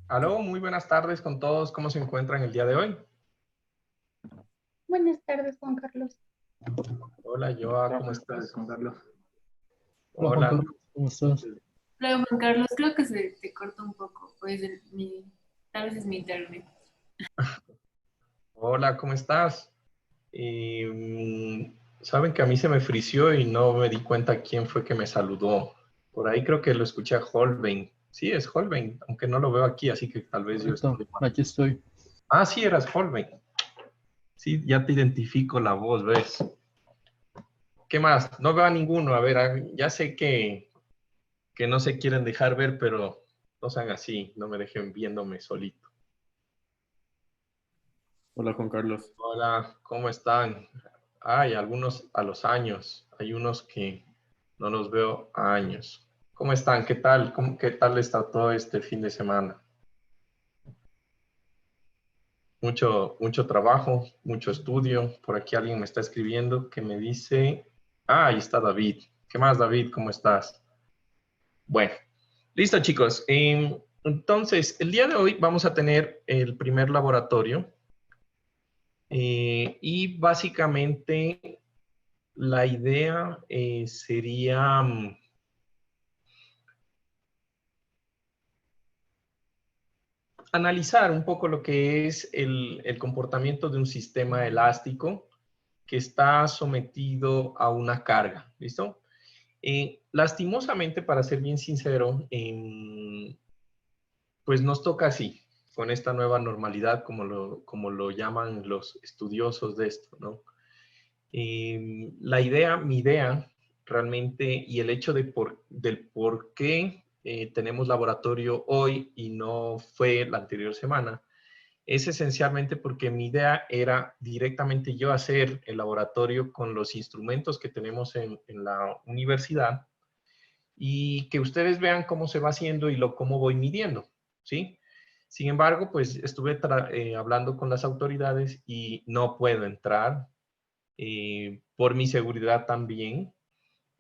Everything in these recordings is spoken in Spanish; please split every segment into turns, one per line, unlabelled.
Aló, muy buenas tardes con todos. ¿Cómo se encuentran el día de hoy?
Buenas tardes, Juan Carlos.
Hola, Joa,
Hola,
¿cómo
buenas tardes,
estás?
Juan Carlos.
Hola Juan
Hola,
Carlos, ¿cómo estás?
Hola Juan Carlos, creo que se te corta un poco, pues tal vez es mi internet.
hola, ¿cómo estás? Saben que a mí se me frició y no me di cuenta quién fue que me saludó. Por ahí creo que lo escuché a Holbein. Sí, es Holbein, aunque no lo veo aquí, así que tal vez yo
Correcto,
estoy mal.
aquí estoy.
Ah, sí, eras Holbein. Sí, ya te identifico la voz, ¿ves? ¿Qué más? No veo a ninguno. A ver, ya sé que no se quieren dejar ver, pero no sean así, no me dejen viéndome solito.
Hola, Juan Carlos.
Hola, ¿cómo están? Hay algunos a los años, hay unos que no los veo a años. ¿Cómo están? ¿Qué tal? ¿Qué tal está todo este fin de semana? Mucho trabajo, mucho estudio. Por aquí alguien me está escribiendo que me dice, ahí está David. ¿Qué más, David? ¿Cómo estás? Bueno, listo, chicos. Entonces, el día de hoy vamos a tener el primer laboratorio y básicamente la idea sería analizar un poco lo que es el comportamiento de un sistema elástico que está sometido a una carga. ¿Listo? Lastimosamente, para ser bien sincero, pues nos toca así, con esta nueva normalidad, como lo llaman los estudiosos de esto, ¿no? Mi idea realmente, y el hecho del por qué tenemos laboratorio hoy y no fue la anterior semana, es esencialmente porque mi idea era directamente yo hacer el laboratorio con los instrumentos que tenemos en la universidad y que ustedes vean cómo se va haciendo y cómo voy midiendo, ¿sí? Sin embargo, pues estuve hablando con las autoridades y no puedo entrar por mi seguridad también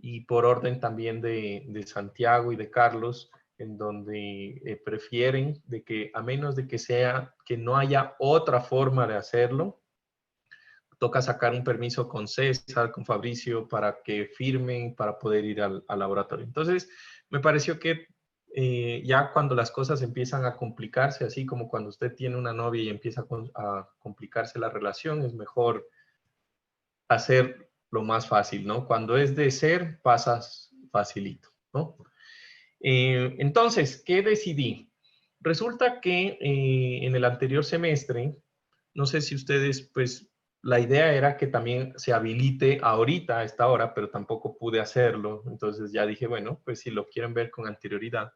y por orden también de Santiago y de Carlos, en donde prefieren de que a menos de que no haya otra forma de hacerlo, toca sacar un permiso con César, con Fabricio, para que firmen, para poder ir al laboratorio. Entonces, me pareció que ya cuando las cosas empiezan a complicarse, así como cuando usted tiene una novia y empieza a complicarse la relación, es mejor hacer lo más fácil, ¿no? Cuando es de ser, pasas facilito, ¿no? Entonces, ¿qué decidí? Resulta que en el anterior semestre, no sé si ustedes, pues, la idea era que también se habilite ahorita, a esta hora, pero tampoco pude hacerlo. Entonces ya dije, bueno, pues si lo quieren ver con anterioridad.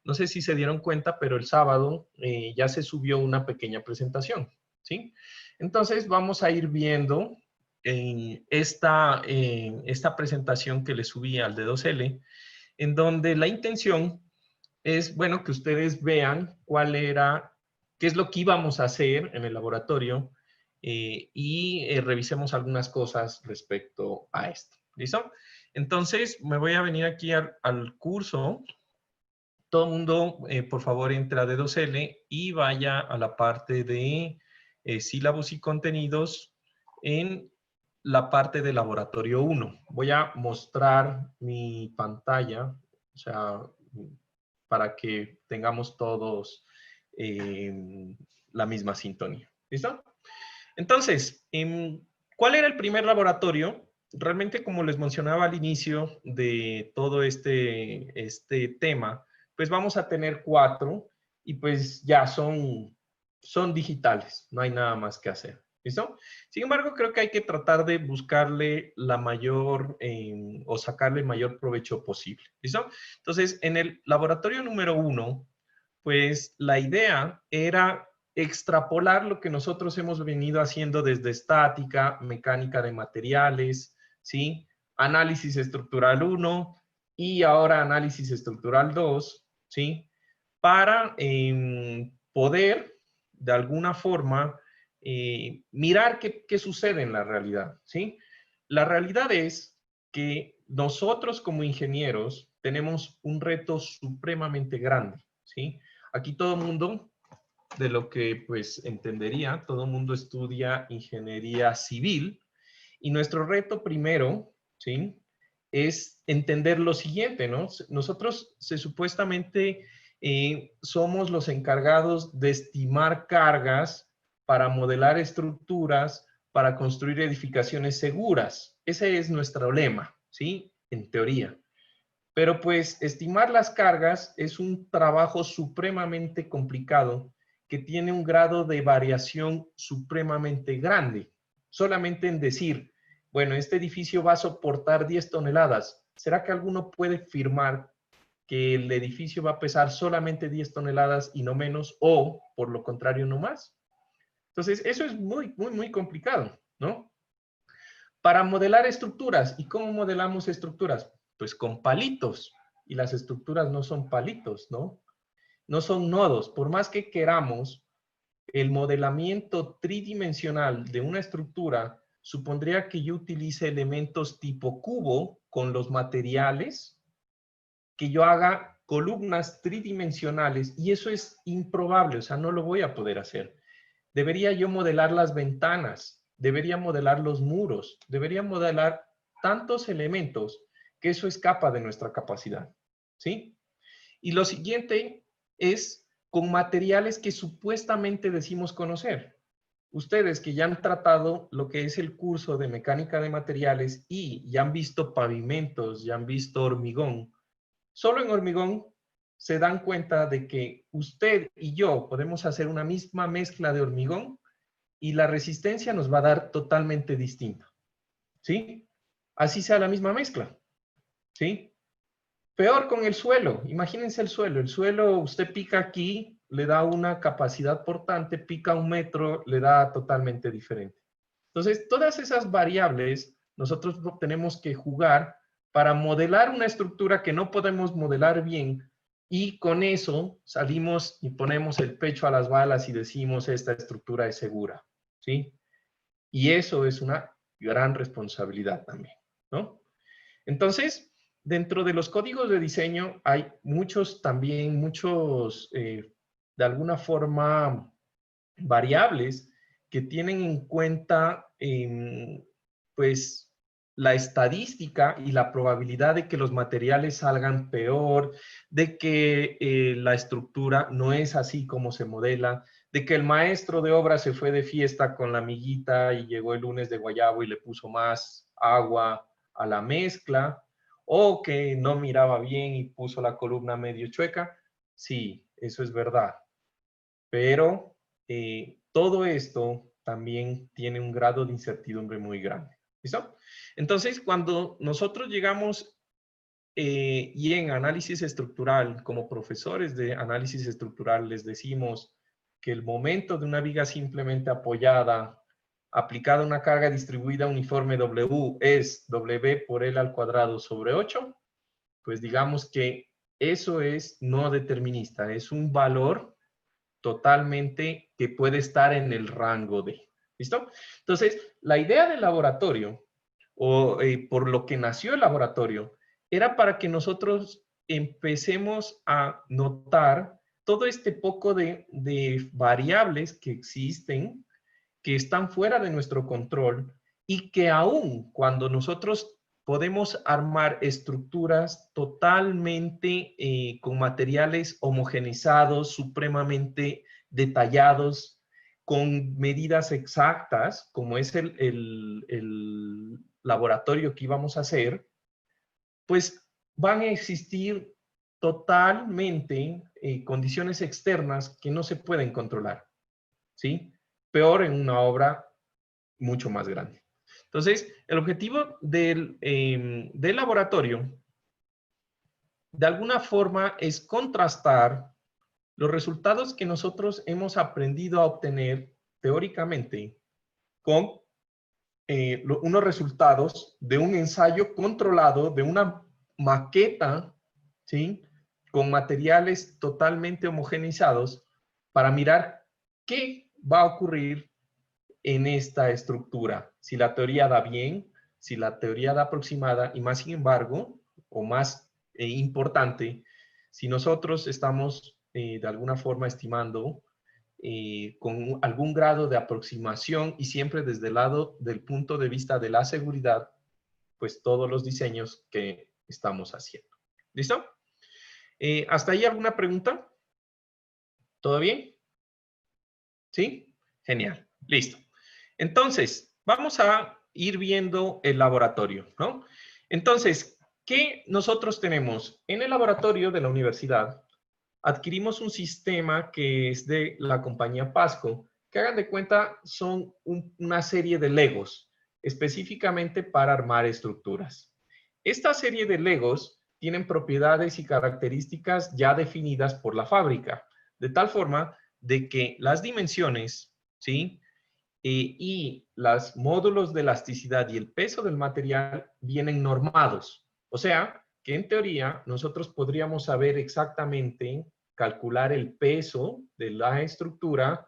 No sé si se dieron cuenta, pero el sábado ya se subió una pequeña presentación, ¿sí? Entonces vamos a ir viendo esta presentación que le subí al D2L, en donde la intención es, bueno, que ustedes vean qué es lo que íbamos a hacer en el laboratorio y revisemos algunas cosas respecto a esto. ¿Listo? Entonces, me voy a venir aquí al curso. Todo el mundo, por favor, entra a D2L y vaya a la parte de sílabos y contenidos en la parte de laboratorio 1. Voy a mostrar mi pantalla, o sea, para que tengamos todos la misma sintonía. ¿Listo? Entonces, ¿cuál era el primer laboratorio? Realmente, como les mencionaba al inicio de todo este tema, pues vamos a tener 4 y pues ya son digitales, no hay nada más que hacer. ¿Listo? Sin embargo, creo que hay que tratar de buscarle la mayor o sacarle el mayor provecho posible. ¿Listo? Entonces, en el laboratorio número 1, pues la idea era extrapolar lo que nosotros hemos venido haciendo desde estática, mecánica de materiales, ¿sí? Análisis estructural 1 y ahora análisis estructural 2, ¿sí? Para poder, de alguna forma, mirar qué sucede en la realidad, ¿sí? La realidad es que nosotros como ingenieros tenemos un reto supremamente grande, ¿sí? Aquí todo el mundo de lo que pues entendería, todo el mundo estudia ingeniería civil y nuestro reto primero, ¿sí? Es entender lo siguiente, ¿no? Nosotros supuestamente somos los encargados de estimar cargas para modelar estructuras, para construir edificaciones seguras. Ese es nuestro lema, ¿sí? En teoría. Pero pues estimar las cargas es un trabajo supremamente complicado que tiene un grado de variación supremamente grande. Solamente en decir, bueno, este edificio va a soportar 10 toneladas. ¿Será que alguno puede firmar que el edificio va a pesar solamente 10 toneladas y no menos, o por lo contrario, no más? Entonces, eso es muy complicado, ¿no? Para modelar estructuras. ¿Y cómo modelamos estructuras? Pues con palitos. Y las estructuras no son palitos, ¿no? No son nodos. Por más que queramos, el modelamiento tridimensional de una estructura supondría que yo utilice elementos tipo cubo con los materiales, que yo haga columnas tridimensionales, y eso es improbable, o sea, no lo voy a poder hacer. Debería yo modelar las ventanas, debería modelar los muros, debería modelar tantos elementos que eso escapa de nuestra capacidad, ¿sí? Y lo siguiente es con materiales que supuestamente decimos conocer. Ustedes que ya han tratado lo que es el curso de mecánica de materiales y ya han visto pavimentos, ya han visto hormigón, solo en hormigón se dan cuenta de que usted y yo podemos hacer una misma mezcla de hormigón y la resistencia nos va a dar totalmente distinta, ¿sí? Así sea la misma mezcla, ¿sí? Peor con el suelo. Imagínense el suelo. El suelo, usted pica aquí, le da una capacidad portante, pica 1 metro, le da totalmente diferente. Entonces, todas esas variables nosotros tenemos que jugar para modelar una estructura que no podemos modelar bien, y con eso salimos y ponemos el pecho a las balas y decimos esta estructura es segura, ¿sí? Y eso es una gran responsabilidad también, ¿no? Entonces, dentro de los códigos de diseño hay muchos, de alguna forma, variables que tienen en cuenta, pues, la estadística y la probabilidad de que los materiales salgan peor, de que la estructura no es así como se modela, de que el maestro de obra se fue de fiesta con la amiguita y llegó el lunes de guayabo y le puso más agua a la mezcla, o que no miraba bien y puso la columna medio chueca. Sí, eso es verdad. Pero todo esto también tiene un grado de incertidumbre muy grande. ¿Listo? Entonces, cuando nosotros llegamos y en análisis estructural, como profesores de análisis estructural, les decimos que el momento de una viga simplemente apoyada, aplicada a una carga distribuida uniforme W, es W por L al cuadrado sobre 8, pues digamos que eso es no determinista, es un valor totalmente que puede estar en el rango de. ¿Listo? Entonces, la idea del laboratorio, o por lo que nació el laboratorio, era para que nosotros empecemos a notar todo este poco de variables que existen, que están fuera de nuestro control, y que aún cuando nosotros podemos armar estructuras totalmente con materiales homogenizados, supremamente detallados, con medidas exactas, como es el laboratorio que íbamos a hacer, pues van a existir totalmente condiciones externas que no se pueden controlar, ¿sí? Peor en una obra mucho más grande. Entonces, el objetivo del laboratorio, de alguna forma, es contrastar los resultados que nosotros hemos aprendido a obtener teóricamente con unos resultados de un ensayo controlado, de una maqueta, ¿sí? Con materiales totalmente homogenizados, para mirar qué va a ocurrir en esta estructura. Si la teoría da bien, si la teoría da aproximada, y más sin embargo, o más importante, si nosotros estamos de alguna forma estimando con algún grado de aproximación y siempre desde el lado del punto de vista de la seguridad, pues todos los diseños que estamos haciendo. ¿Listo? ¿Hasta ahí alguna pregunta? ¿Todo bien? ¿Sí? Genial. Listo. Entonces, vamos a ir viendo el laboratorio, ¿no? Entonces, ¿qué nosotros tenemos? En el laboratorio de la universidad, adquirimos un sistema que es de la compañía Pasco, que hagan de cuenta son una serie de Legos, específicamente para armar estructuras. Esta serie de Legos tienen propiedades y características ya definidas por la fábrica, de tal forma de que las dimensiones, ¿sí? Y los módulos de elasticidad y el peso del material vienen normados. O sea, que en teoría nosotros podríamos saber exactamente, calcular el peso de la estructura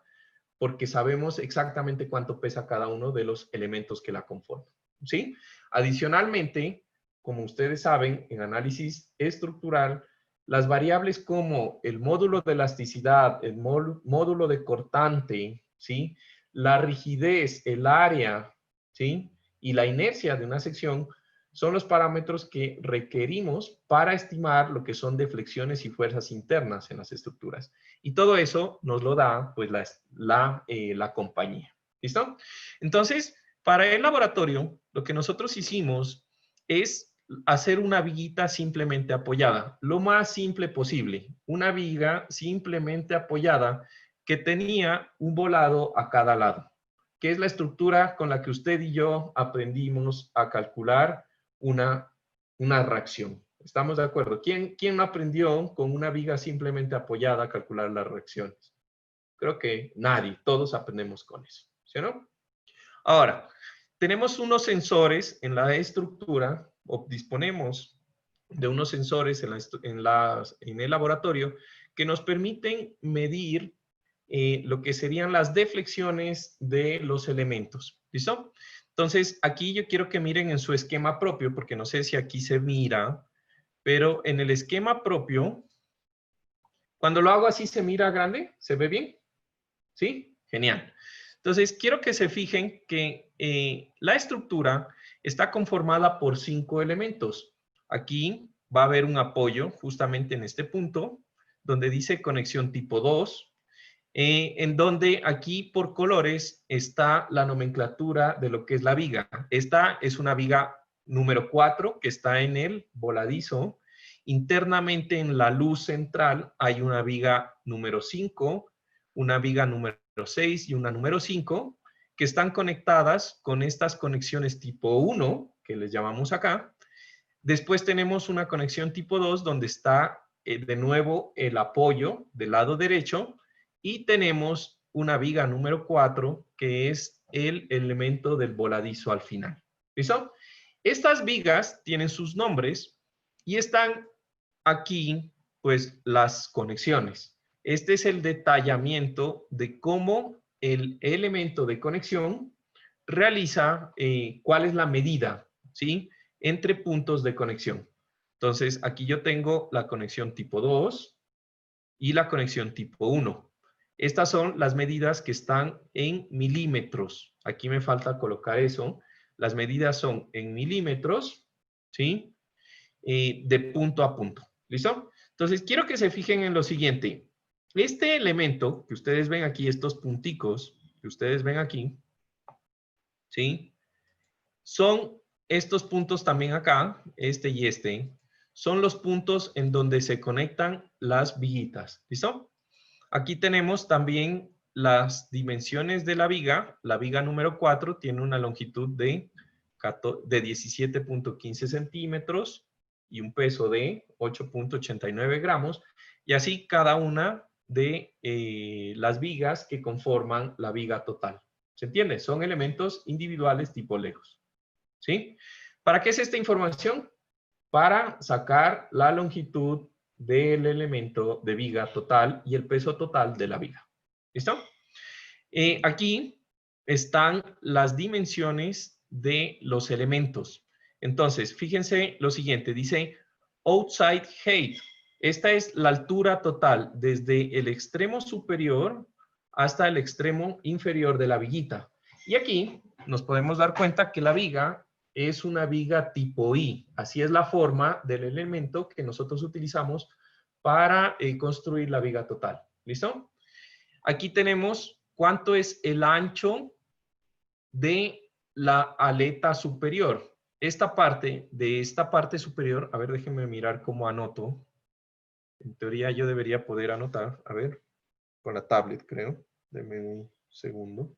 porque sabemos exactamente cuánto pesa cada uno de los elementos que la conforman. ¿Sí? Adicionalmente, como ustedes saben, en análisis estructural, las variables como el módulo de elasticidad, el módulo de cortante, ¿sí? La rigidez, el área, ¿sí? Y la inercia de una sección son los parámetros que requerimos para estimar lo que son deflexiones y fuerzas internas en las estructuras. Y todo eso nos lo da pues la compañía. ¿Listo? Entonces, para el laboratorio, lo que nosotros hicimos es hacer una viguita simplemente apoyada, lo más simple posible. Una viga simplemente apoyada que tenía un volado a cada lado, que es la estructura con la que usted y yo aprendimos a calcular una reacción. ¿Estamos de acuerdo? ¿Quién no aprendió con una viga simplemente apoyada a calcular las reacciones? Creo que nadie, todos aprendemos con eso, ¿sí o no? Ahora, tenemos unos sensores en la estructura, o disponemos de unos sensores en el laboratorio que nos permiten medir lo que serían las deflexiones de los elementos. ¿Listo? Entonces, aquí yo quiero que miren en su esquema propio, porque no sé si aquí se mira, pero en el esquema propio, cuando lo hago así, ¿se mira grande? ¿Se ve bien? ¿Sí? Genial. Entonces, quiero que se fijen que la estructura está conformada por 5 elementos. Aquí va a haber un apoyo justamente en este punto, donde dice conexión tipo 2, en donde aquí por colores está la nomenclatura de lo que es la viga. Esta es una viga número 4 que está en el voladizo. Internamente en la luz central hay una viga número 5, una viga número 6 y una número 5 que están conectadas con estas conexiones tipo 1 que les llamamos acá. Después tenemos una conexión tipo 2 donde está de nuevo el apoyo del lado derecho y tenemos una viga número 4 que es el elemento del voladizo al final. ¿Listo? Estas vigas tienen sus nombres y están aquí pues las conexiones. Este es el detallamiento de cómo el elemento de conexión realiza cuál es la medida, ¿sí? Entre puntos de conexión. Entonces, aquí yo tengo la conexión tipo 2 y la conexión tipo 1. Estas son las medidas que están en milímetros. Aquí me falta colocar eso. Las medidas son en milímetros, ¿sí? De punto a punto. ¿Listo? Entonces, quiero que se fijen en lo siguiente. Este elemento que ustedes ven aquí, estos punticos que ustedes ven aquí, ¿sí? Son estos puntos también acá, este y este, son los puntos en donde se conectan las viguitas. ¿Listo? Aquí tenemos también las dimensiones de la viga. La viga número 4 tiene una longitud de 17.15 centímetros y un peso de 8.89 gramos. Y así cada una de las vigas que conforman la viga total. ¿Se entiende? Son elementos individuales tipo Legos. ¿Sí? ¿Para qué es esta información? Para sacar la longitud del elemento de viga total y el peso total de la viga. ¿Listo? Aquí están las dimensiones de los elementos. Entonces, fíjense lo siguiente, dice outside height. Esta es la altura total desde el extremo superior hasta el extremo inferior de la viguita. Y aquí nos podemos dar cuenta que la viga es una viga tipo I. Así es la forma del elemento que nosotros utilizamos para construir la viga total. ¿Listo? Aquí tenemos cuánto es el ancho de la aleta superior. Esta parte superior, a ver, déjenme mirar cómo anoto. En teoría yo debería poder anotar, a ver, con la tablet creo. Denme un segundo.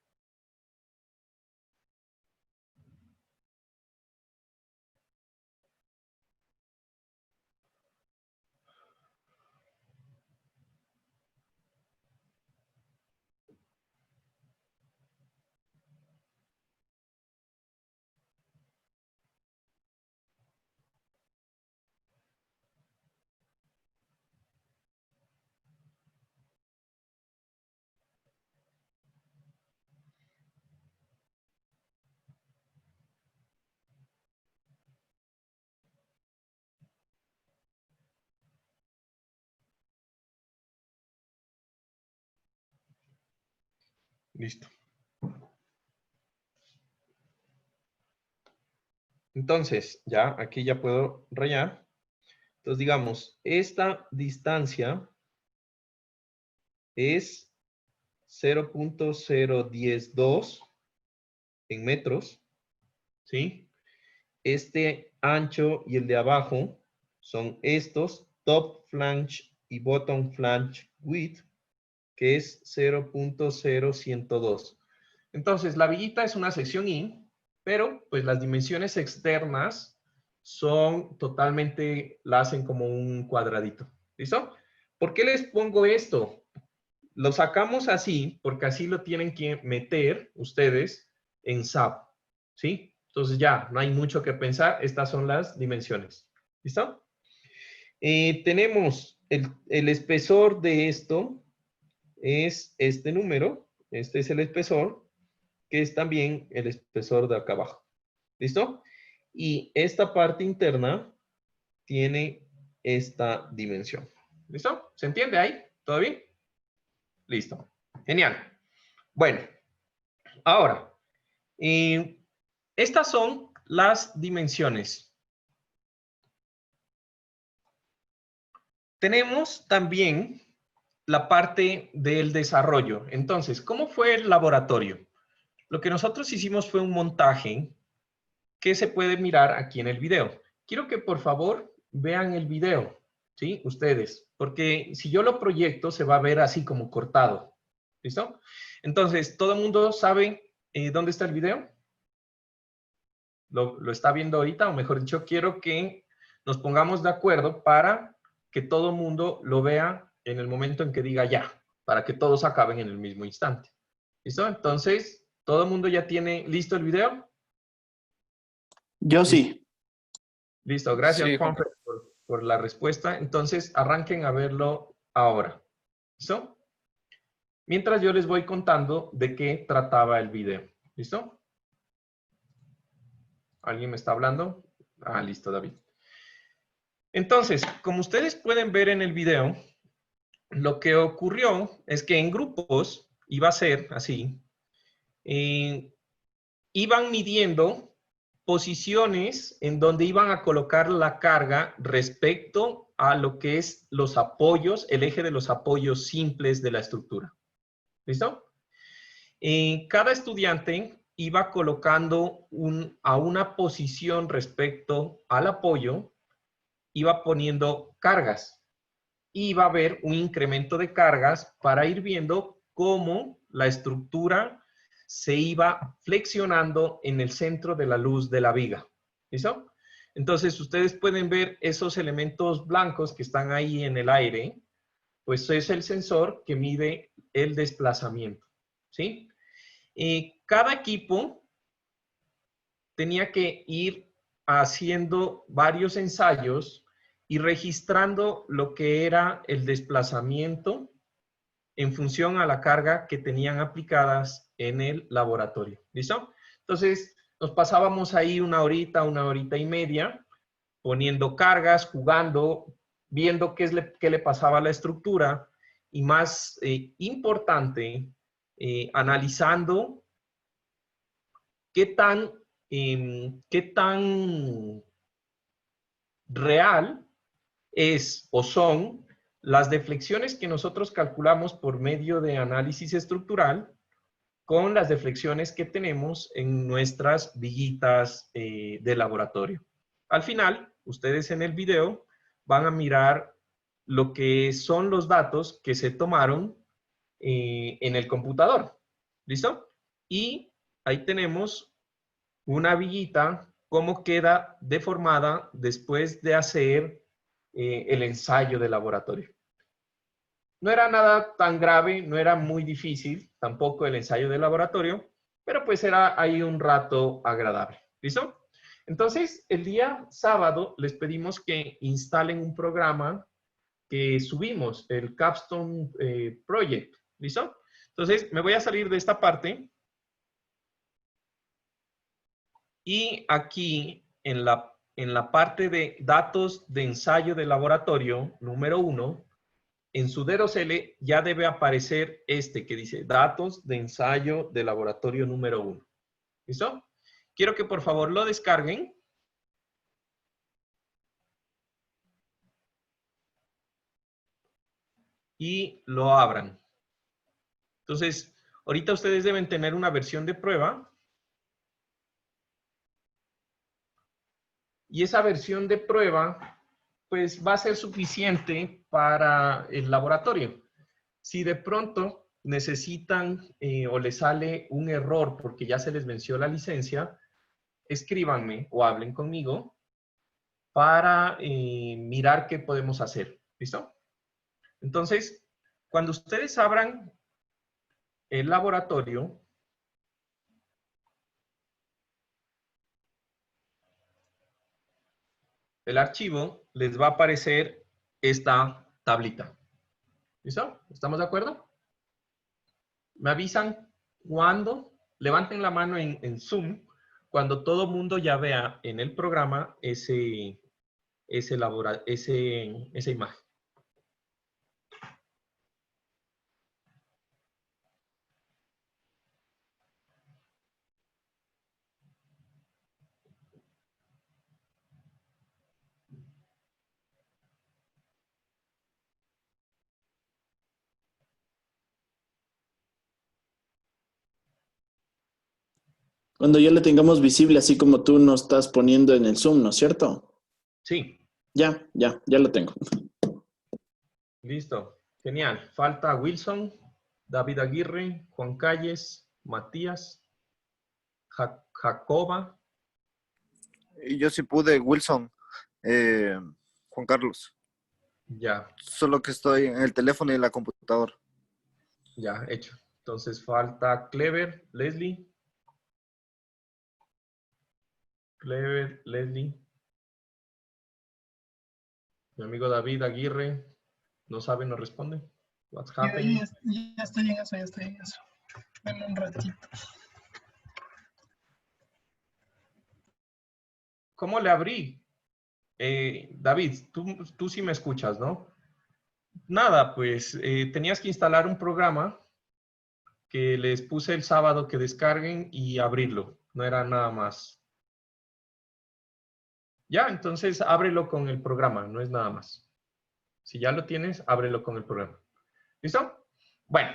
Listo. Entonces, ya, aquí ya puedo rayar. Entonces, digamos, esta distancia es 0.0102 en metros, ¿sí? Este ancho y el de abajo son estos, top flange y bottom flange width, que es 0.0102. Entonces, la viguita es una sección I, pero pues las dimensiones externas son totalmente, la hacen como un cuadradito. ¿Listo? ¿Por qué les pongo esto? Lo sacamos así, porque así lo tienen que meter ustedes en SAP. ¿Sí? Entonces ya, no hay mucho que pensar. Estas son las dimensiones. ¿Listo? Tenemos el espesor de esto, es este número. Este es el espesor, que es también el espesor de acá abajo. ¿Listo? Y esta parte interna tiene esta dimensión. ¿Listo? ¿Se entiende ahí? ¿Todo bien? Listo. Genial. Bueno, ahora, estas son las dimensiones. Tenemos también la parte del desarrollo. Entonces, ¿cómo fue el laboratorio? Lo que nosotros hicimos fue un montaje que se puede mirar aquí en el video. Quiero que por favor vean el video, ¿sí? Ustedes, porque si yo lo proyecto se va a ver así como cortado. ¿Listo? Entonces, ¿todo el mundo sabe dónde está el video? ¿Lo está viendo ahorita? O mejor dicho, quiero que nos pongamos de acuerdo para que todo el mundo lo vea en el momento en que diga ya, para que todos acaben en el mismo instante. ¿Listo? Entonces, ¿todo el mundo ya tiene listo el video?
Yo sí.
Listo, gracias
Sí,
Juan
Juan.
por la respuesta. Entonces, arranquen a verlo ahora. ¿Listo? Mientras yo les voy contando de qué trataba el video. ¿Listo? ¿Alguien me está hablando? Ah, listo, David. Entonces, como ustedes pueden ver en el video, lo que ocurrió es que en grupos iba a ser así. Iban midiendo posiciones en donde iban a colocar la carga respecto a lo que es los apoyos, el eje de los apoyos simples de la estructura. ¿Listo? Cada estudiante iba colocando a una posición respecto al apoyo, iba poniendo cargas. Y va a haber un incremento de cargas para ir viendo cómo la estructura se iba flexionando en el centro de la luz de la viga. ¿Listo? Entonces, ustedes pueden ver esos elementos blancos que están ahí en el aire, pues es el sensor que mide el desplazamiento. ¿Sí? Cada equipo tenía que ir haciendo varios ensayos y registrando lo que era el desplazamiento en función a la carga que tenían aplicadas en el laboratorio. ¿Listo? Entonces, nos pasábamos ahí una horita y media, poniendo cargas, jugando, viendo qué le pasaba a la estructura y más importante, analizando qué tan real es o son las deflexiones que nosotros calculamos por medio de análisis estructural con las deflexiones que tenemos en nuestras vigitas de laboratorio. Al final, ustedes en el video van a mirar lo que son los datos que se tomaron en el computador. ¿Listo? Y ahí tenemos una viguita, cómo queda deformada después de hacer el ensayo de laboratorio. No era nada tan grave, no era muy difícil, tampoco el ensayo de laboratorio, pero pues era ahí un rato agradable. ¿Listo? Entonces, el día sábado les pedimos que instalen un programa que subimos, el Capstone Project. ¿Listo? Entonces, me voy a salir de esta parte. Y aquí, en la parte de datos de ensayo de laboratorio, número 1, en su D2L ya debe aparecer este que dice datos de ensayo de laboratorio número 1. ¿Listo? Quiero que por favor lo descarguen. Y lo abran. Entonces, ahorita ustedes deben tener una versión de prueba. Y esa versión de prueba, pues va a ser suficiente para el laboratorio. Si de pronto necesitan o les sale un error porque ya se les venció la licencia, escríbanme o hablen conmigo para mirar qué podemos hacer. ¿Listo? Entonces, cuando ustedes abran el laboratorio, el archivo, les va a aparecer esta tablita. ¿Listo? ¿Estamos de acuerdo? Me avisan cuando, levanten la mano en Zoom, cuando todo mundo ya vea en el programa esa imagen.
Cuando ya le tengamos visible, así como tú nos estás poniendo en el Zoom, ¿no es cierto?
Sí.
Ya lo tengo.
Listo. Genial. Falta Wilson, David Aguirre, Juan Calles, Matías, Jacoba.
Y yo sí pude, Wilson, Juan Carlos.
Ya,
Solo que estoy en el teléfono y en la computadora.
ya, hecho. Entonces falta Clever, Leslie. Clever, Leslie. Mi amigo David Aguirre. No sabe, no responde. What's happening?
Ya estoy en eso, ya estoy en eso. Dame un ratito.
¿Cómo le abrí? David, tú sí me escuchas, ¿no? Nada, pues tenías que instalar un programa que les puse el sábado que descarguen y abrirlo. No era nada más. Ya, entonces ábrelo con el programa, no es nada más. Si ya lo tienes, ábrelo con el programa. ¿Listo? Bueno.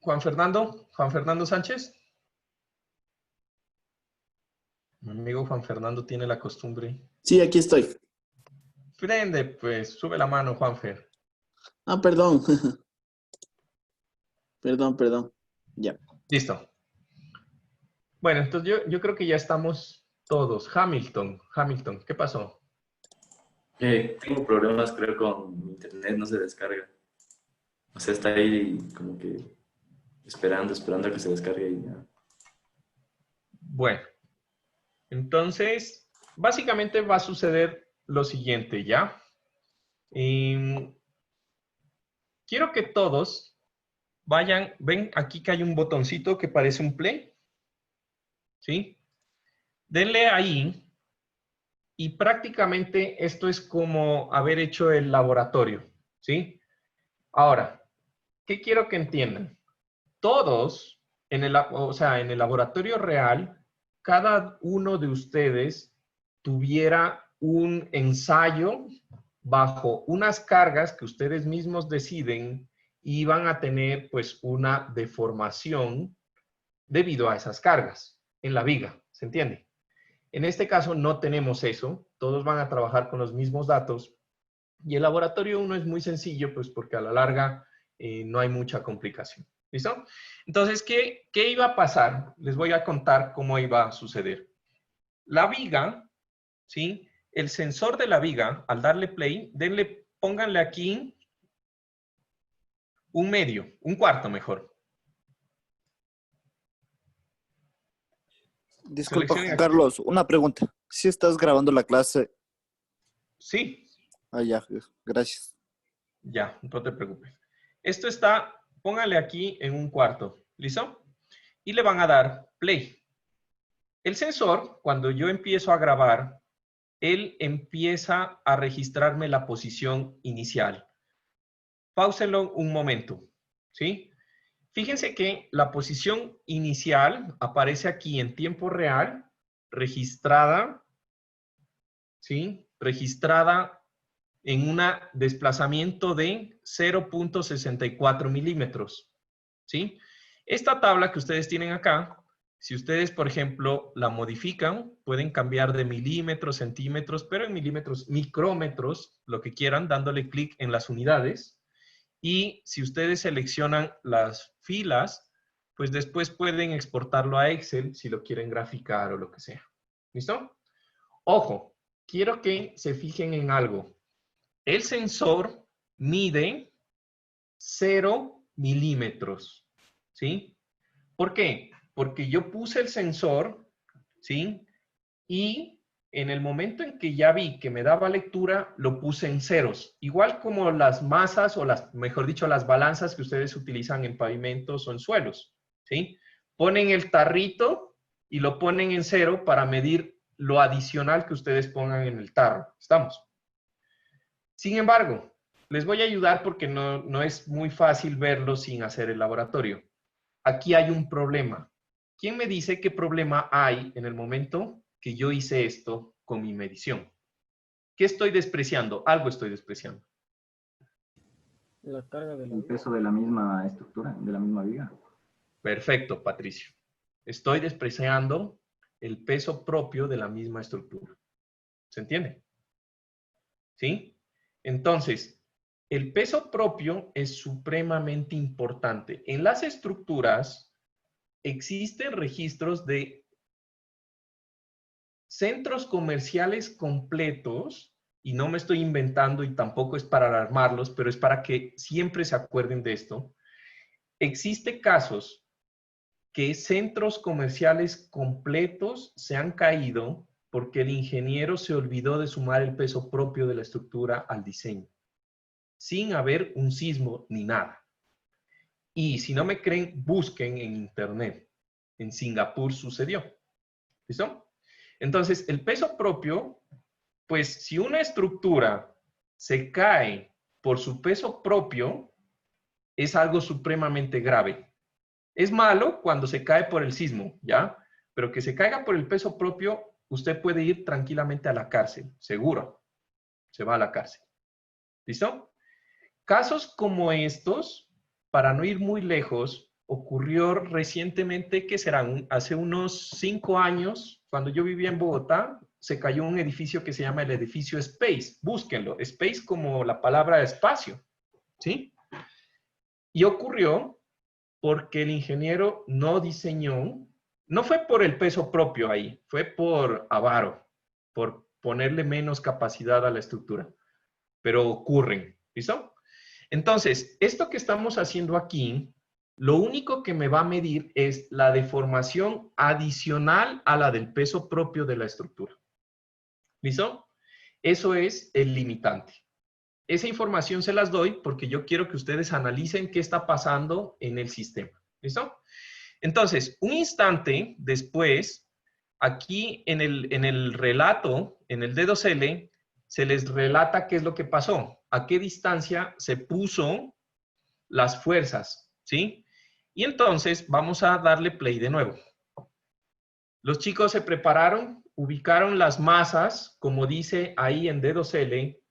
Juan Fernando Sánchez. Mi amigo Juan Fernando tiene la costumbre.
Sí, aquí estoy.
Prende, pues, sube la mano, Juanfer.
Ah, perdón. Perdón. Ya.
Listo. Bueno, entonces yo creo que ya estamos todos. Hamilton, ¿qué pasó?
Tengo problemas, creo, con mi internet, no se descarga. O sea, está ahí como que esperando a que se descargue y ya.
Bueno, entonces, básicamente va a suceder lo siguiente, ¿ya? Quiero que todos vayan, ven aquí que hay un botoncito que parece un play, ¿sí? Denle ahí y prácticamente esto es como haber hecho el laboratorio, ¿sí? Ahora, ¿qué quiero que entiendan? Todos, en el laboratorio real, cada uno de ustedes tuviera un ensayo bajo unas cargas que ustedes mismos deciden y van a tener pues una deformación debido a esas cargas en la viga, ¿se entiende? En este caso no tenemos eso, todos van a trabajar con los mismos datos y el laboratorio 1 es muy sencillo pues porque a la larga no hay mucha complicación. ¿Listo? Entonces, ¿qué iba a pasar? Les voy a contar cómo iba a suceder. La viga, ¿sí? El sensor de la viga, al darle play, pónganle aquí un medio, un cuarto mejor.
Disculpa,
Seleccionen
Juan
aquí.
Carlos, una pregunta. ¿Si estás grabando la clase?
Sí,
Ah, ya, gracias.
ya, no te preocupes. Esto está, pónganle aquí en un cuarto, ¿listo? Y le van a dar play. El sensor, cuando yo empiezo a grabar, él empieza a registrarme la posición inicial. Páusenlo un momento, ¿sí? Fíjense que la posición inicial aparece aquí en tiempo real, registrada, ¿sí? Registrada en un desplazamiento de 0.64 milímetros, ¿sí? Esta tabla que ustedes tienen acá, si ustedes, por ejemplo, la modifican, pueden cambiar de milímetros, centímetros, pero en milímetros, micrómetros, lo que quieran, dándole clic en las unidades. Y si ustedes seleccionan las filas, pues después pueden exportarlo a Excel si lo quieren graficar o lo que sea. ¿Listo? Ojo, quiero que se fijen en algo. El sensor mide 0 milímetros, ¿sí? ¿Por qué? Porque yo puse el sensor, ¿sí? Y en el momento en que ya vi que me daba lectura, lo puse en ceros. Igual como las masas o mejor dicho, las balanzas que ustedes utilizan en pavimentos o en suelos, ¿sí? Ponen el tarrito y lo ponen en cero para medir lo adicional que ustedes pongan en el tarro. ¿Estamos? Sin embargo, les voy a ayudar porque no es muy fácil verlo sin hacer el laboratorio. Aquí hay un problema. ¿Quién me dice qué problema hay en el momento que yo hice esto con mi medición? ¿Qué estoy despreciando? Algo estoy despreciando.
La carga de la
El
viga.
peso de la misma estructura, de la misma viga.
Perfecto, Patricio. Estoy despreciando el peso propio de la misma estructura. ¿Se entiende? ¿Sí? Entonces, el peso propio es supremamente importante. En las estructuras existen registros de centros comerciales completos, y no me estoy inventando y tampoco es para alarmarlos, pero es para que siempre se acuerden de esto. Existen casos que centros comerciales completos se han caído porque el ingeniero se olvidó de sumar el peso propio de la estructura al diseño, sin haber un sismo ni nada. Y si no me creen, busquen en internet. En Singapur sucedió. ¿Listo? Entonces, el peso propio, pues si una estructura se cae por su peso propio, es algo supremamente grave. Es malo cuando se cae por el sismo, ¿ya? Pero que se caiga por el peso propio, usted puede ir tranquilamente a la cárcel, seguro. Se va a la cárcel. ¿Listo? Casos como estos, para no ir muy lejos, ocurrió recientemente, que serán hace unos 5 años, cuando yo vivía en Bogotá, se cayó un edificio que se llama el edificio Space. Búsquenlo. Space como la palabra espacio. ¿Sí? Y ocurrió porque el ingeniero no diseñó, no fue por el peso propio ahí, fue por avaro, por ponerle menos capacidad a la estructura. Pero ocurren. ¿Listo? Entonces, esto que estamos haciendo aquí, lo único que me va a medir es la deformación adicional a la del peso propio de la estructura. ¿Listo? Eso es el limitante. Esa información se las doy porque yo quiero que ustedes analicen qué está pasando en el sistema. ¿Listo? Entonces, un instante después, aquí en el relato, en el D2L, se les relata qué es lo que pasó, a qué distancia se puso las fuerzas, ¿sí? Y entonces vamos a darle play de nuevo. Los chicos se prepararon, ubicaron las masas, como dice ahí en D2L,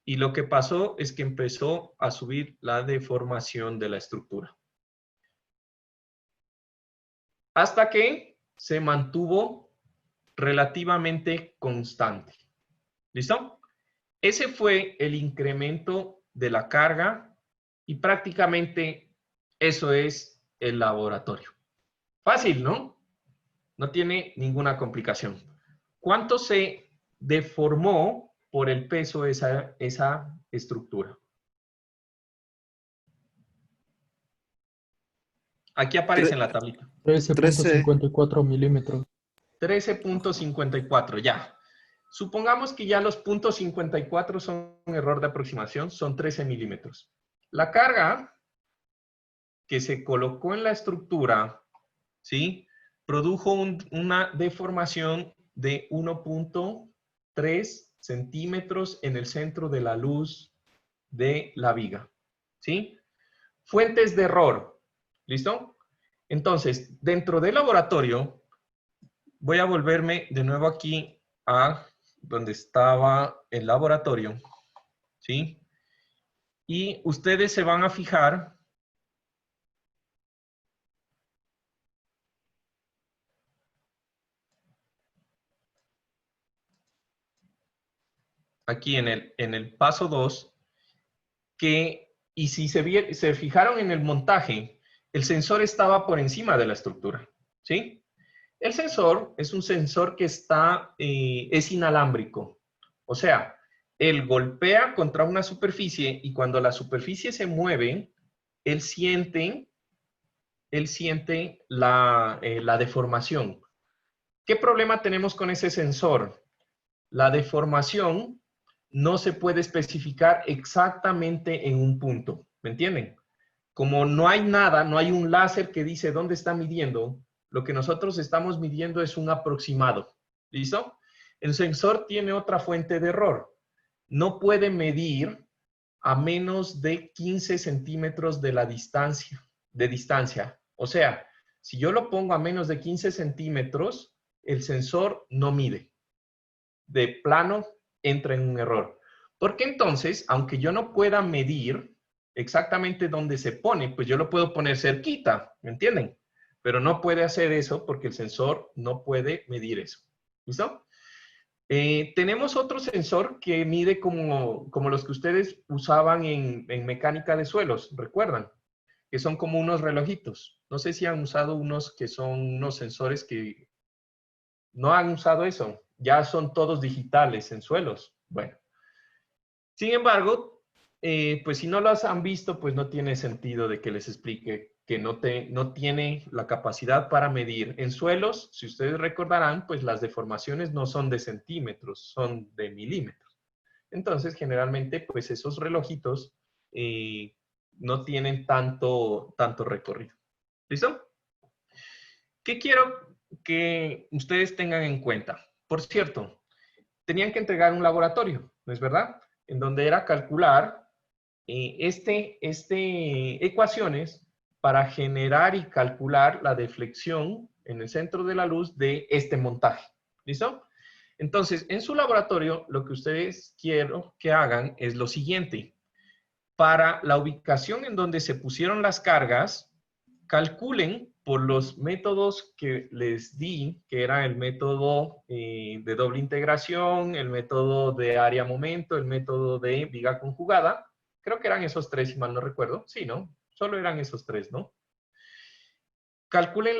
y lo que pasó es que empezó a subir la deformación de la estructura. Hasta que se mantuvo relativamente constante. ¿Listo? Ese fue el incremento de la carga y prácticamente eso es el laboratorio. Fácil, ¿no? No tiene ninguna complicación. ¿Cuánto se deformó por el peso esa estructura? Aquí aparece en la tablita.
13.54 milímetros.
13.54, ya. Supongamos que ya los puntos 54 son un error de aproximación, son 13 milímetros. La carga que se colocó en la estructura, ¿sí?, produjo una deformación de 1.3 centímetros en el centro de la luz de la viga, ¿sí? Fuentes de error, ¿listo? Entonces, dentro del laboratorio, voy a volverme de nuevo aquí a donde estaba el laboratorio, ¿sí? Y ustedes se van a fijar aquí en el paso 2, y si se fijaron en el montaje, el sensor estaba por encima de la estructura, ¿sí? El sensor es un sensor que es inalámbrico. O sea, él golpea contra una superficie y cuando la superficie se mueve, él siente la deformación. ¿Qué problema tenemos con ese sensor? La deformación no se puede especificar exactamente en un punto. ¿Me entienden? Como no hay nada, no hay un láser que dice dónde está midiendo, lo que nosotros estamos midiendo es un aproximado. ¿Listo? El sensor tiene otra fuente de error. No puede medir a menos de 15 centímetros de distancia. O sea, si yo lo pongo a menos de 15 centímetros, el sensor no mide. De plano, entra en un error. Porque entonces, aunque yo no pueda medir exactamente dónde se pone, pues yo lo puedo poner cerquita, ¿me entienden? Pero no puede hacer eso porque el sensor no puede medir eso. ¿Listo? Tenemos otro sensor que mide como los que ustedes usaban en mecánica de suelos, ¿recuerdan? Que son como unos relojitos. No sé si han usado unos que son unos sensores que no han usado eso. Ya son todos digitales en suelos. Bueno. Sin embargo, pues si no los han visto, pues no tiene sentido de que les explique que no tiene la capacidad para medir. En suelos, si ustedes recordarán, pues las deformaciones no son de centímetros, son de milímetros. Entonces, generalmente, pues esos relojitos no tienen tanto recorrido. ¿Listo? ¿Qué quiero que ustedes tengan en cuenta? Por cierto, tenían que entregar un laboratorio, ¿no es verdad? En donde era calcular ecuaciones para generar y calcular la deflexión en el centro de la luz de este montaje. ¿Listo? Entonces, en su laboratorio, lo que ustedes quiero que hagan es lo siguiente. Para la ubicación en donde se pusieron las cargas, calculen por los métodos que les di, que era el método de doble integración, el método de área-momento, el método de viga conjugada. Creo que eran esos tres, si mal no recuerdo. Sí, ¿no? Solo eran esos tres, ¿no? Calculen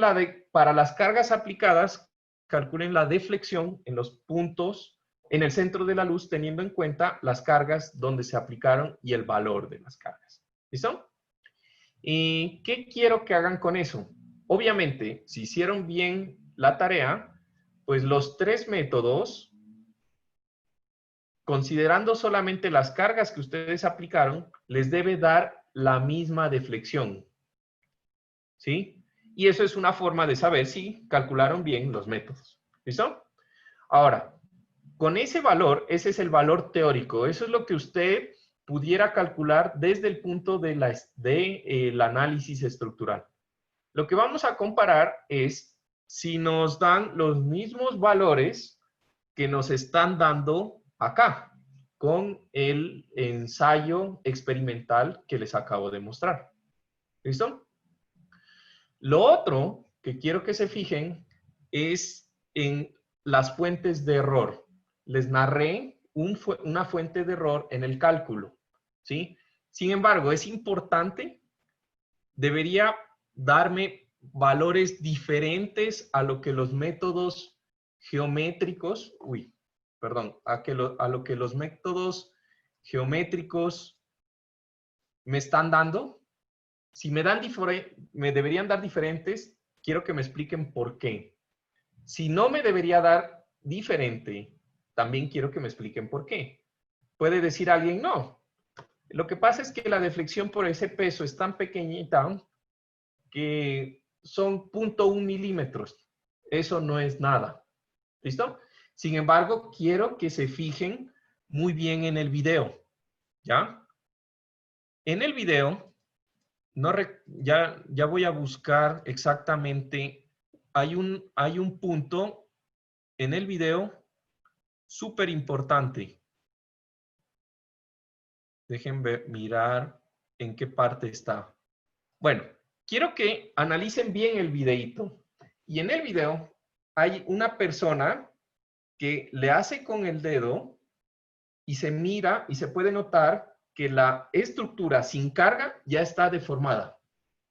para las cargas aplicadas, calculen la deflexión en los puntos, en el centro de la luz, teniendo en cuenta las cargas donde se aplicaron y el valor de las cargas. ¿Listo? ¿Y qué quiero que hagan con eso? Obviamente, si hicieron bien la tarea, pues los tres métodos, considerando solamente las cargas que ustedes aplicaron, les debe dar la misma deflexión. ¿Sí? Y eso es una forma de saber si calcularon bien los métodos. ¿Listo? Ahora, con ese valor, ese es el valor teórico. Eso es lo que usted pudiera calcular desde el punto del análisis estructural. Lo que vamos a comparar es si nos dan los mismos valores que nos están dando acá, con el ensayo experimental que les acabo de mostrar. ¿Listo? Lo otro que quiero que se fijen es en las fuentes de error. Les narré una fuente de error en el cálculo, ¿sí? Sin embargo, es importante, debería darme valores diferentes a lo que los métodos geométricos, a lo que los métodos geométricos me están dando. Si me deberían dar diferentes, quiero que me expliquen por qué. Si no me debería dar diferente, también quiero que me expliquen por qué. Puede decir alguien, no. Lo que pasa es que la deflexión por ese peso es tan pequeñita que son 0.1 milímetros. Eso no es nada. ¿Listo? Sin embargo, quiero que se fijen muy bien en el video. ¿Ya? En el video, ya voy a buscar exactamente, hay un punto en el video súper importante. Déjenme mirar en qué parte está. Bueno, quiero que analicen bien el videíto. Y en el video hay una persona que le hace con el dedo y se mira y se puede notar que la estructura sin carga ya está deformada.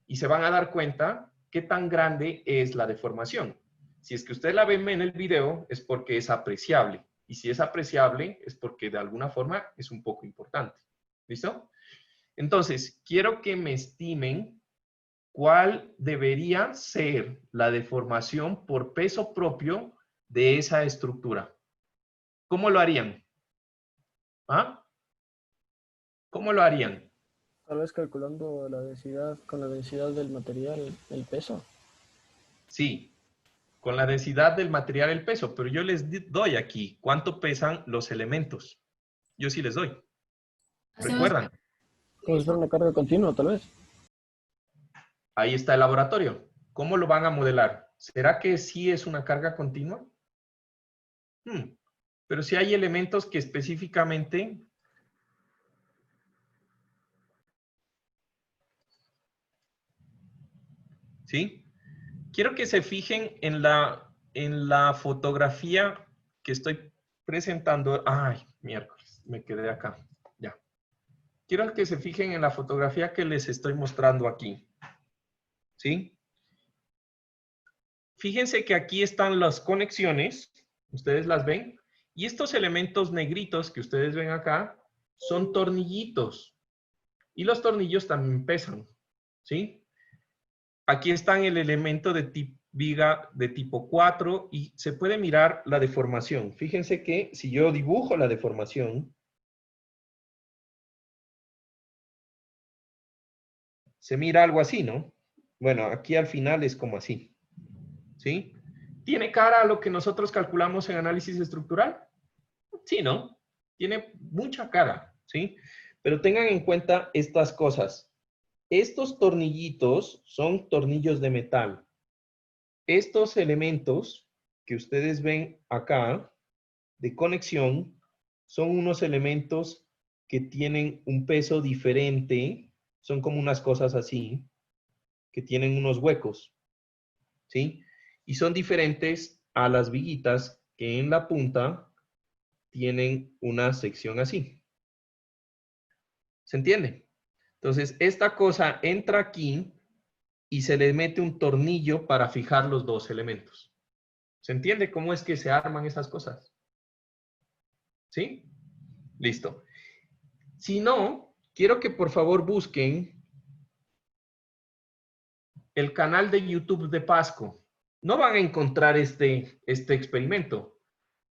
Y se van a dar cuenta qué tan grande es la deformación. Si es que usted la ven en el video, es porque es apreciable. Y si es apreciable, es porque de alguna forma es un poco importante. ¿Listo? Entonces, quiero que me estimen cuál debería ser la deformación por peso propio de esa estructura. ¿Cómo lo harían? ¿Ah? ¿Cómo lo harían?
Tal vez calculando la densidad, con la densidad del material, el peso.
Sí, con la densidad del material, el peso, pero yo les doy aquí cuánto pesan los elementos. Yo sí les doy. ¿Recuerdan?
Como si fuera una carga continua, tal vez.
Ahí está el laboratorio. ¿Cómo lo van a modelar? ¿Será que sí es una carga continua? Pero si hay elementos que específicamente... ¿Sí? Quiero que se fijen en la fotografía que estoy presentando. Ay, miércoles, me quedé acá. Ya. Quiero que se fijen en la fotografía que les estoy mostrando aquí. ¿Sí? Fíjense que aquí están las conexiones. ¿Ustedes las ven? Y estos elementos negritos que ustedes ven acá son tornillitos. Y los tornillos también pesan. ¿Sí? Aquí están el elemento de viga de tipo 4 y se puede mirar la deformación. Fíjense que si yo dibujo la deformación, se mira algo así, ¿no? Bueno, aquí al final es como así. ¿Sí? ¿Tiene cara a lo que nosotros calculamos en análisis estructural? Sí, ¿no? Tiene mucha cara, ¿sí? Pero tengan en cuenta estas cosas. Estos tornillitos son tornillos de metal. Estos elementos que ustedes ven acá de conexión son unos elementos que tienen un peso diferente. Son como unas cosas así, que tienen unos huecos. ¿Sí? Y son diferentes a las viguitas que en la punta tienen una sección así. ¿Se entiende? Entonces, esta cosa entra aquí y se le mete un tornillo para fijar los dos elementos. ¿Se entiende cómo es que se arman esas cosas? ¿Sí? Listo. Si no, quiero que por favor busquen el canal de YouTube de Pasco. No van a encontrar este experimento,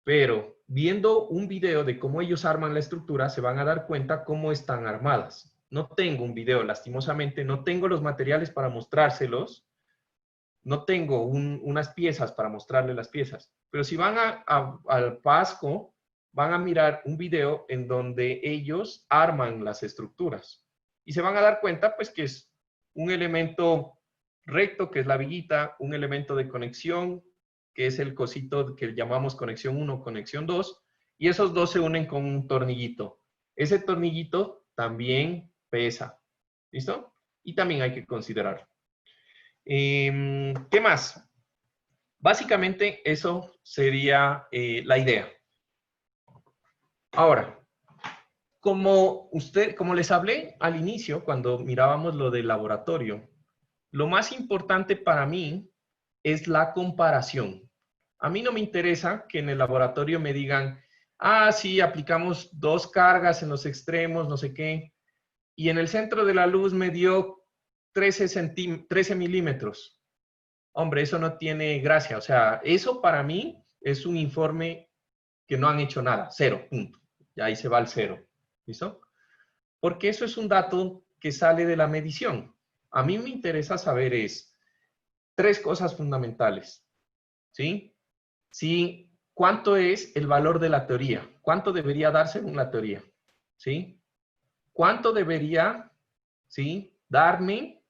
pero viendo un video de cómo ellos arman la estructura, se van a dar cuenta cómo están armadas. No tengo un video, lastimosamente, no tengo los materiales para mostrárselos, no tengo unas piezas para mostrarles las piezas. Pero si van al Pasco, van a mirar un video en donde ellos arman las estructuras. Y se van a dar cuenta, pues, que es un elemento recto, que es la viguita, un elemento de conexión, que es el cosito que llamamos conexión 1, conexión 2, y esos dos se unen con un tornillito. Ese tornillito también pesa. ¿Listo? Y también hay que considerarlo. ¿Qué más? Básicamente eso sería la idea. Ahora, como les hablé al inicio, cuando mirábamos lo del laboratorio, lo más importante para mí es la comparación. A mí no me interesa que en el laboratorio me digan, ah, sí, aplicamos 2 cargas en los extremos, no sé qué, y en el centro de la luz me dio 13 milímetros. Hombre, eso no tiene gracia. O sea, eso para mí es un informe que no han hecho nada. 0, punto. Y ahí se va al 0. ¿Listo? Porque eso es un dato que sale de la medición. A mí me interesa saber 3 cosas fundamentales. ¿Sí? Sí, ¿cuánto es el valor de la teoría? ¿Cuánto debería dar según la teoría? ¿Sí? ¿Cuánto debería, sí, darme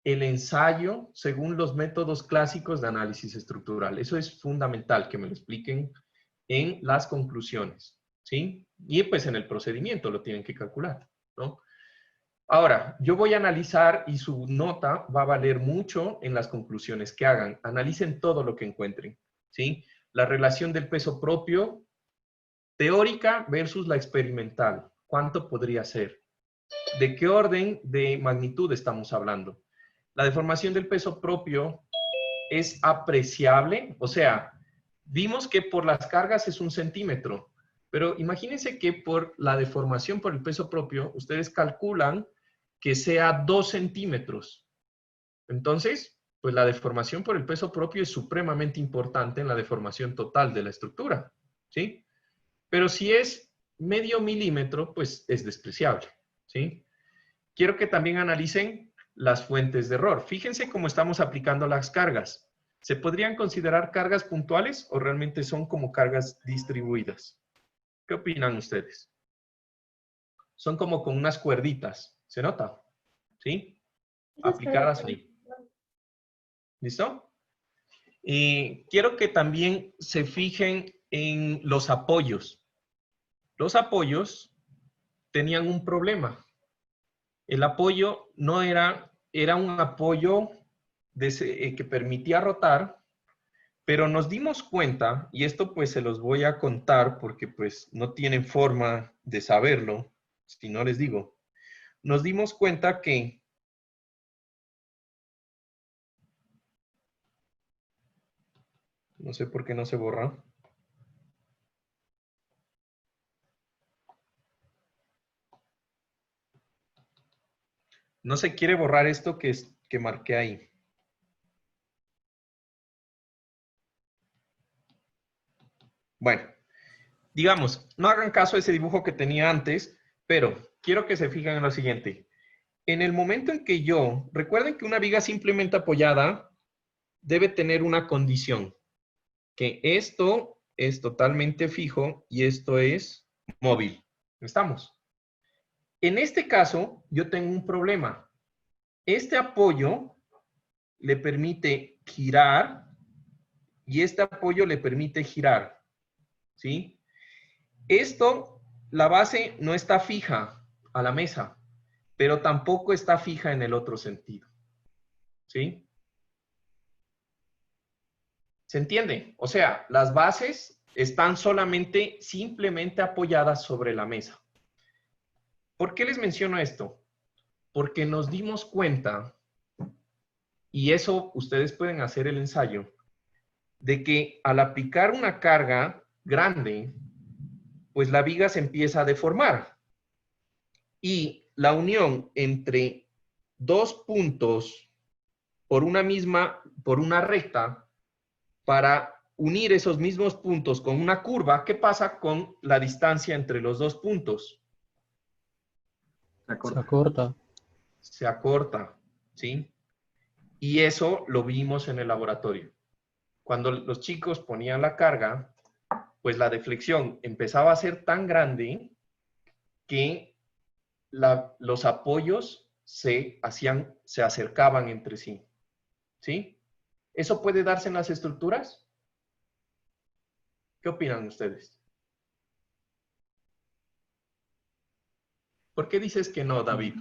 el ensayo según los métodos clásicos de análisis estructural? Eso es fundamental que me lo expliquen en las conclusiones, ¿sí? Y pues en el procedimiento lo tienen que calcular, ¿no? Ahora, yo voy a analizar y su nota va a valer mucho en las conclusiones que hagan. Analicen todo lo que encuentren, ¿sí? La relación del peso propio teórica versus la experimental. ¿Cuánto podría ser? ¿De qué orden de magnitud estamos hablando? La deformación del peso propio es apreciable, o sea, vimos que por las cargas es 1 centímetro, pero imagínense que por la deformación por el peso propio, ustedes calculan que sea 2 centímetros. Entonces, pues la deformación por el peso propio es supremamente importante en la deformación total de la estructura, ¿sí? Pero si es medio milímetro, pues es despreciable, ¿sí? Quiero que también analicen las fuentes de error. Fíjense cómo estamos aplicando las cargas. ¿Se podrían considerar cargas puntuales o realmente son como cargas distribuidas? ¿Qué opinan ustedes? Son como con unas cuerditas. ¿Se nota? ¿Sí? Aplicadas ahí. ¿Listo? Y quiero que también se fijen en los apoyos. Los apoyos tenían un problema. El apoyo no era un apoyo que permitía rotar, pero nos dimos cuenta, y esto pues se los voy a contar porque pues no tienen forma de saberlo, si no les digo. Nos dimos cuenta que no sé por qué no se borra. No se quiere borrar esto que marqué ahí. Bueno, digamos, no hagan caso a ese dibujo que tenía antes, pero quiero que se fijen en lo siguiente. En el momento en que recuerden que una viga simplemente apoyada debe tener una condición, que esto es totalmente fijo y esto es móvil. ¿Estamos? En este caso, yo tengo un problema. Este apoyo le permite girar y este apoyo le permite girar. ¿Sí? Esto, la base no está fija a la mesa, pero tampoco está fija en el otro sentido. ¿Sí? ¿Se entiende? O sea, las bases están simplemente apoyadas sobre la mesa. ¿Por qué les menciono esto? Porque nos dimos cuenta, y eso ustedes pueden hacer el ensayo, de que al aplicar una carga grande, pues la viga se empieza a deformar. Y la unión entre 2 puntos por una recta, para unir esos mismos puntos con una curva, ¿qué pasa con la distancia entre los 2 puntos?
Se acorta.
Se acorta, ¿sí? Y eso lo vimos en el laboratorio. Cuando los chicos ponían la carga, pues la deflexión empezaba a ser tan grande que los apoyos se acercaban entre sí. ¿Sí? ¿Eso puede darse en las estructuras? ¿Qué opinan ustedes? ¿Por qué dices que no, David?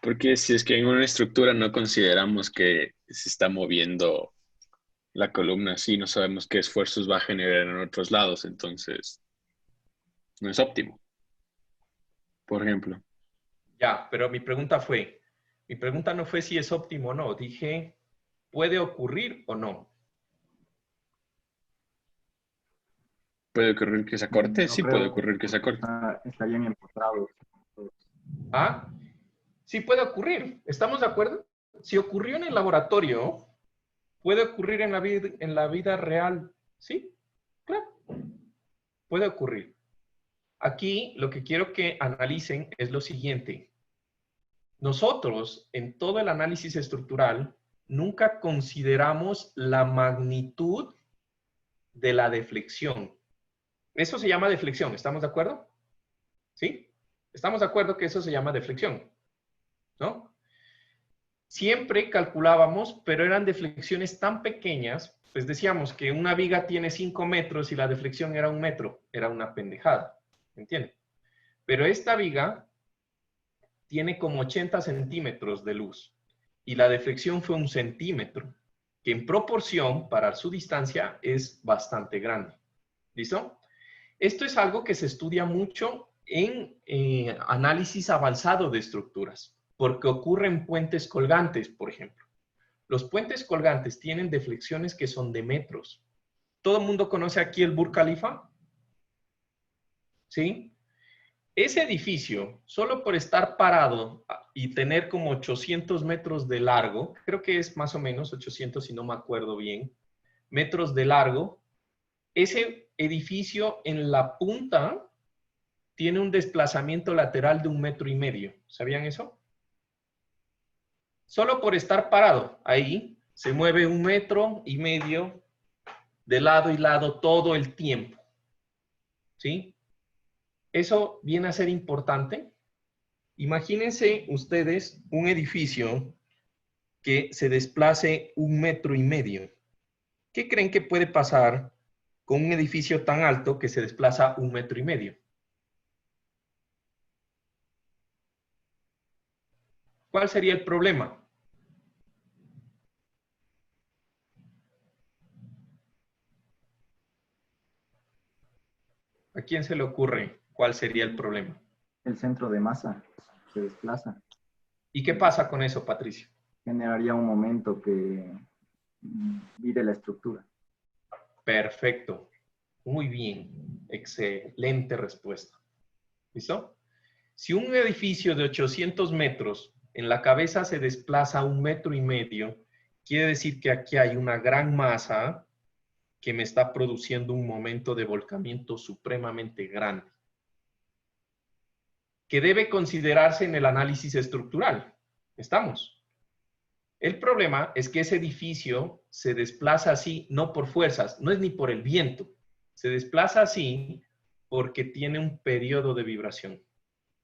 Porque si es que en una estructura no consideramos que se está moviendo la columna así, no sabemos qué esfuerzos va a generar en otros lados, entonces no es óptimo. Por ejemplo.
Ya, pero mi pregunta no fue si es óptimo o no, dije, ¿puede ocurrir o no?
¿Puede ocurrir que se acorte?
No
Sí,
creo.
puede ocurrir que se acorte.
Estarían empotrados.
¿Ah? Sí puede ocurrir, ¿estamos de acuerdo? Si ocurrió en el laboratorio, puede ocurrir en la vida real, ¿sí? Claro, puede ocurrir. Aquí lo que quiero que analicen es lo siguiente. Nosotros, en todo el análisis estructural, nunca consideramos la magnitud de la deflexión. Eso se llama deflexión, ¿estamos de acuerdo? ¿Sí? Estamos de acuerdo que eso se llama deflexión, ¿no? Siempre calculábamos, pero eran deflexiones tan pequeñas, pues decíamos que una viga tiene 5 metros y la deflexión era 1 metro. Era una pendejada, ¿entienden? Pero esta viga tiene como 80 centímetros de luz y la deflexión fue 1 centímetro, que en proporción para su distancia es bastante grande. ¿Listo? Esto es algo que se estudia mucho en análisis avanzado de estructuras, porque ocurre en puentes colgantes, por ejemplo. Los puentes colgantes tienen deflexiones que son de metros. ¿Todo el mundo conoce aquí el Burj Khalifa? ¿Sí? Ese edificio, solo por estar parado y tener como 800 metros de largo, creo que es más o menos 800 si no me acuerdo bien, metros de largo, ese edificio en la punta tiene un desplazamiento lateral de 1,5 metros. ¿Sabían eso? Solo por estar parado ahí, se mueve 1,5 metros de lado y lado todo el tiempo. ¿Sí? Eso viene a ser importante. Imagínense ustedes un edificio que se desplace 1,5 metros. ¿Qué creen que puede pasar con un edificio tan alto que se desplaza 1,5 metros? ¿Cuál sería el problema? ¿A quién se le ocurre cuál sería el problema?
El centro de masa se desplaza.
¿Y qué pasa con eso, Patricio?
Generaría un momento que vire la estructura.
Perfecto. Muy bien. Excelente respuesta. ¿Listo? Si un edificio de 800 metros en la cabeza se desplaza 1,5 metros, quiere decir que aquí hay una gran masa que me está produciendo un momento de volcamiento supremamente grande, que debe considerarse en el análisis estructural. ¿Estamos? El problema es que ese edificio se desplaza así, no por fuerzas, no es ni por el viento. Se desplaza así porque tiene un periodo de vibración.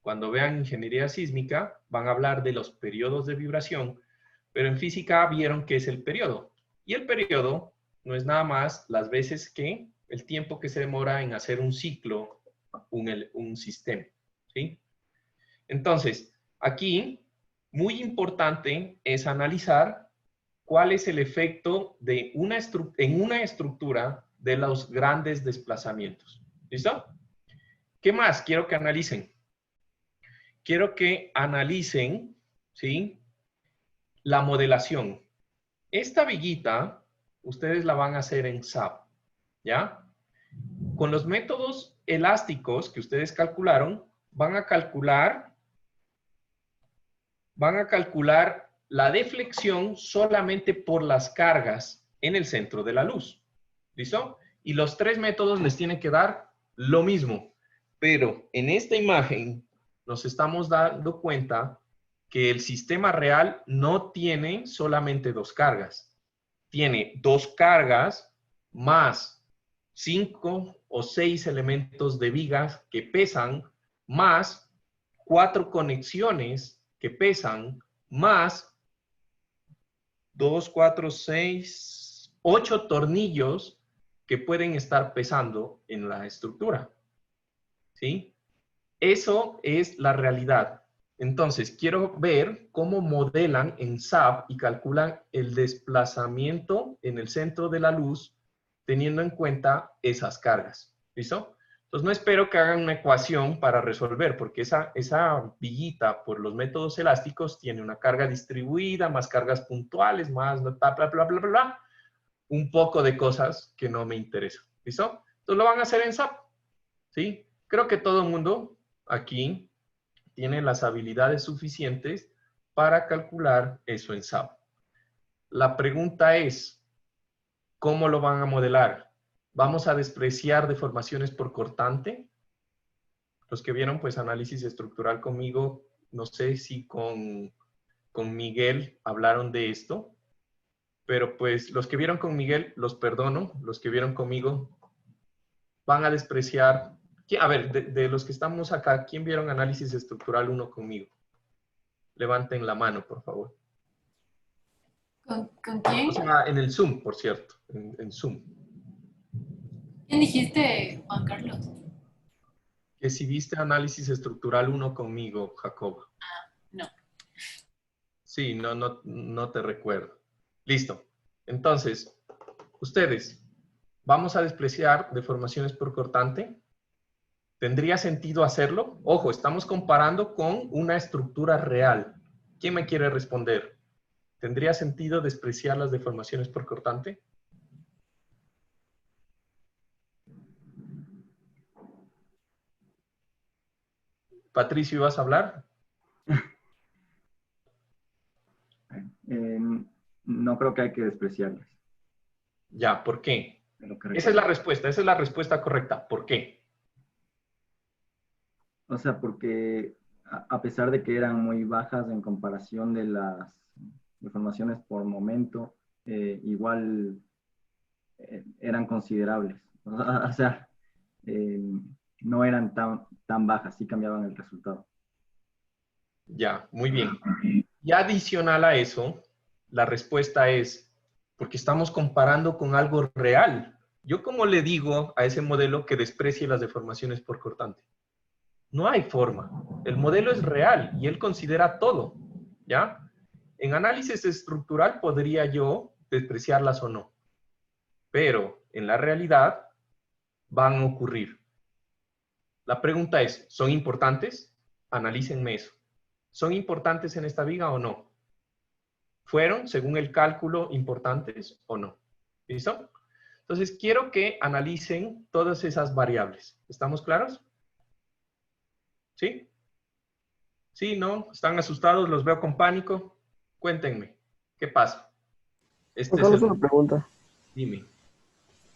Cuando vean ingeniería sísmica, van a hablar de los periodos de vibración, pero en física vieron qué es el periodo. Y el periodo no es nada más las veces que el tiempo que se demora en hacer un ciclo, un sistema. ¿Sí? Entonces, aquí, muy importante es analizar cuál es el efecto de en una estructura de los grandes desplazamientos. ¿Listo? ¿Qué más quiero que analicen? Quiero que analicen, ¿sí?, la modelación. Esta viguita, ustedes la van a hacer en SAP, ¿ya? Con los métodos elásticos que ustedes calcularon, van a calcular la deflexión solamente por las cargas en el centro de la luz. ¿Listo? Y los 3 métodos les tiene que dar lo mismo. Pero en esta imagen nos estamos dando cuenta que el sistema real no tiene solamente 2 cargas. tiene 2 cargas más 5 o 6 elementos de vigas que pesan, más 4 conexiones que pesan, más 2, 4, 6, 8 tornillos que pueden estar pesando en la estructura. ¿Sí? Eso es la realidad. Entonces, quiero ver cómo modelan en SAP y calculan el desplazamiento en el centro de la luz teniendo en cuenta esas cargas. ¿Listo? Entonces, no espero que hagan una ecuación para resolver, porque esa viguita por los métodos elásticos tiene una carga distribuida, más cargas puntuales, más bla, bla, bla, bla, bla, bla, un poco de cosas que no me interesan. ¿Listo? Entonces, lo van a hacer en SAP. ¿Sí? Creo que todo el mundo aquí tiene las habilidades suficientes para calcular eso en SAP. La pregunta es, ¿cómo lo van a modelar? ¿Vamos a despreciar deformaciones por cortante? Los que vieron pues análisis estructural conmigo, no sé si con Miguel hablaron de esto, pero pues los que vieron con Miguel los perdono, los que vieron conmigo van a despreciar. A ver, de los que estamos acá, ¿quién vieron análisis estructural 1 conmigo? Levanten la mano, por favor.
¿Con quién?
O sea, en el Zoom, por cierto, en Zoom.
¿Quién dijiste, Juan Carlos?
Que si viste análisis estructural 1 conmigo, Jacob.
No.
Sí, no te recuerdo. Listo. Entonces, ustedes, ¿vamos a despreciar deformaciones por cortante? ¿Tendría sentido hacerlo? Ojo, estamos comparando con una estructura real. ¿Quién me quiere responder? ¿Tendría sentido despreciar las deformaciones por cortante? Patricio, ¿ibas a hablar?
No creo que hay que despreciarlas.
Ya, ¿por qué?
Esa
es la respuesta correcta. ¿Por qué?
O sea, porque a pesar de que eran muy bajas en comparación de las deformaciones por momento, igual eran considerables. O sea, no eran tan bajas, sí cambiaban el resultado.
Ya, muy bien. Y adicional a eso, la respuesta es, porque estamos comparando con algo real. ¿Yo cómo le digo a ese modelo que desprecie las deformaciones por cortante? No hay forma. El modelo es real y él considera todo, ¿ya? En análisis estructural podría yo despreciarlas o no, pero en la realidad van a ocurrir. La pregunta es, ¿son importantes? Analícenme eso. ¿Son importantes en esta viga o no? ¿Fueron, según el cálculo, importantes o no? ¿Listo? Entonces, quiero que analicen todas esas variables. ¿Estamos claros? ¿Sí? ¿Sí? ¿No? ¿Están asustados? ¿Los veo con pánico? Cuéntenme. ¿Qué pasa?
Una pregunta.
Dime.